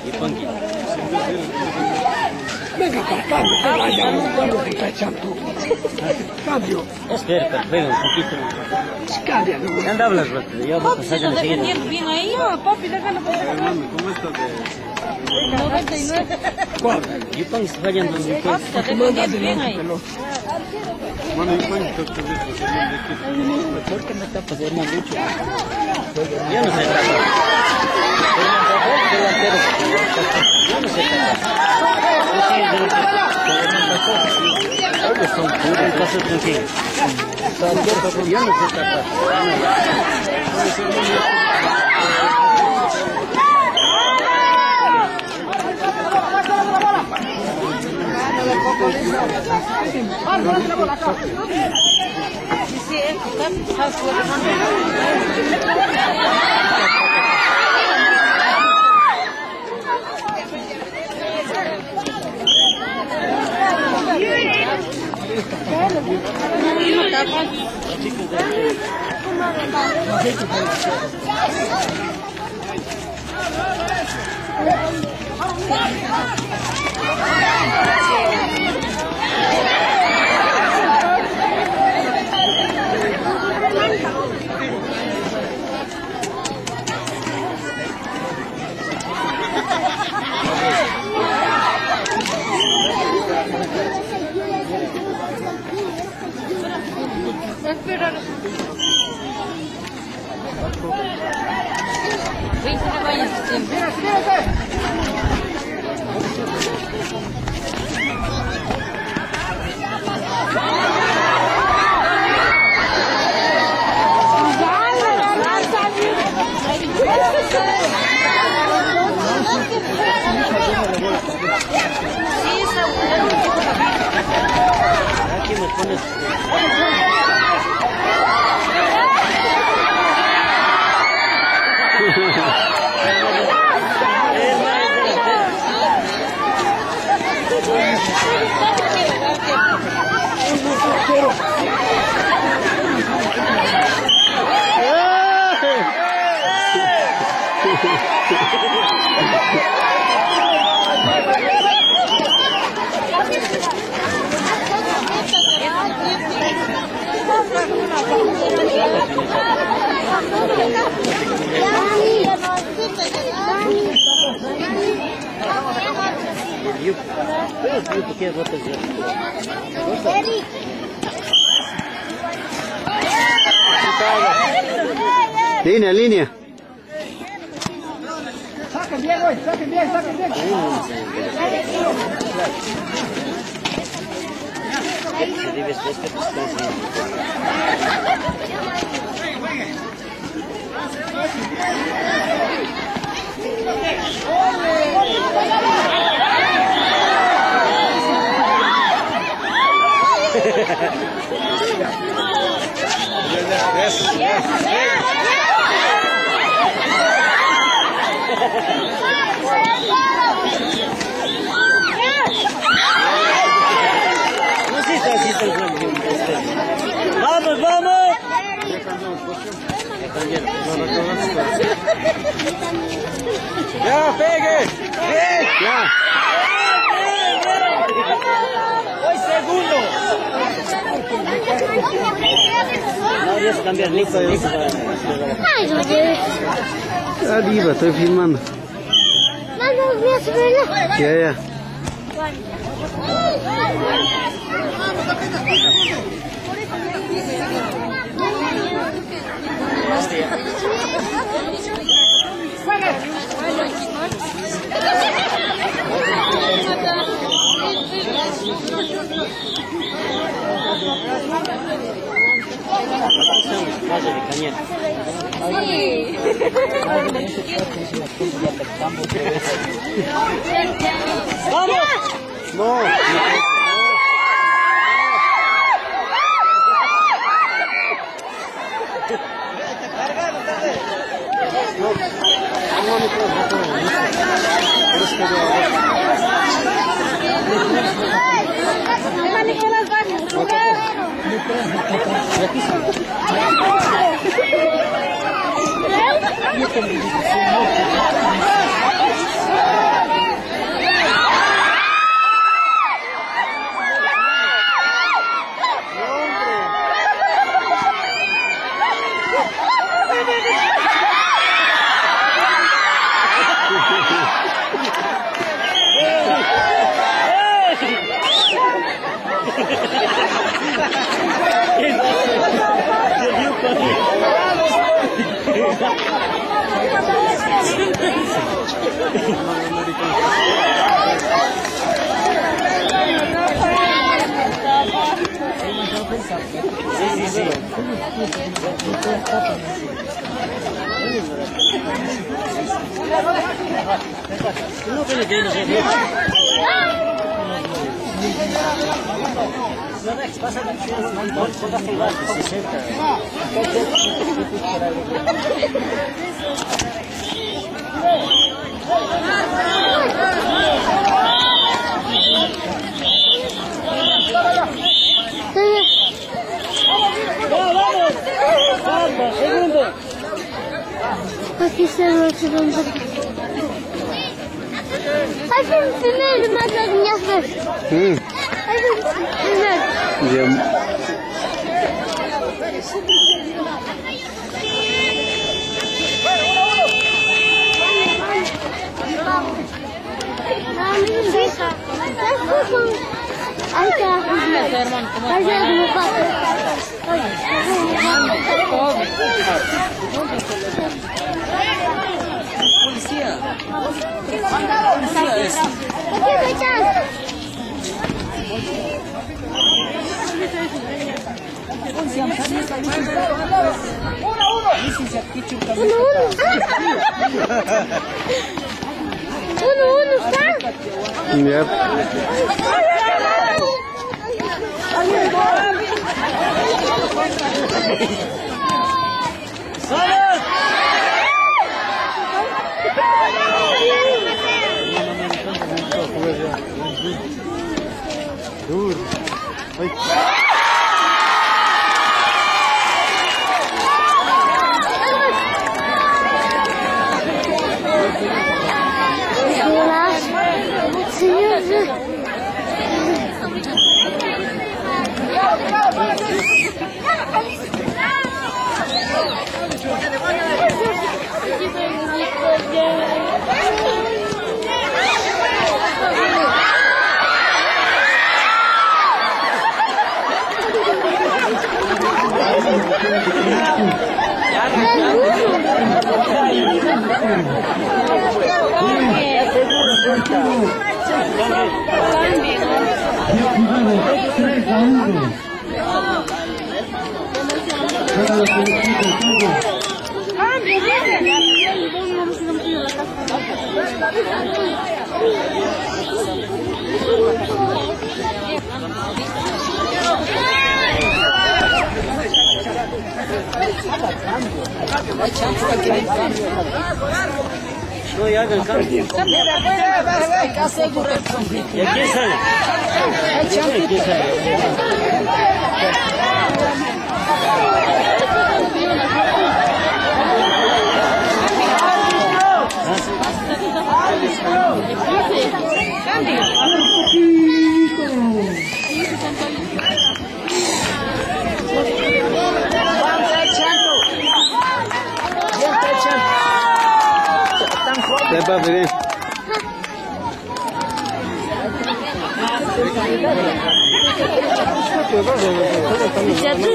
Y Punky. Venga para acá, no te vayas, no te está echando. Cambio. Espera, juega un poquito. Cambia, no. ¿Qué hablas, Rote? Yo voy a pasar Papi, a seguir. defendiendo bien ahí, papi, déjalo pasar. ¿Cómo estás de...? 99. ¿Cuál? Y Punky está fallando en mi Papi, está defendiendo bien ahí. Bueno, ¿y cuánto te ves? ¿Por qué me tapas, hermano? Mucho. Yo no sé tapar. Yo no sé tapar. Ellos son puros, paso contigo. Yo no sé tapar. Aquí me pones... Eu quero botar Línea, línea. Saquen bien hoy, saquen bien, saquen bien. ¡Vamos, vamos! ¡Ya, pegue! ¡Bien! ¡Ya! ¡Hoy segundo! No, ya se cambiar, listo. Arriba, estoy filmando. Ya, ya. ¡Vamos! No. Nicolás, Sí, sí, sí. No tiene que ir, no sé. No ves, pasa la acción, no puedes jugar, 60. ¡Vamos! ¡Segundo! Aqui está o segundo. Ai, vem primeiro, mas a minha vez. Ai, vem primeiro. Ahí está, hermano. Policía. Uno, está? Yep. No, ya hagan cambio. ¿Y a quién sale? ¿Quién Pepa, ven. Já tu?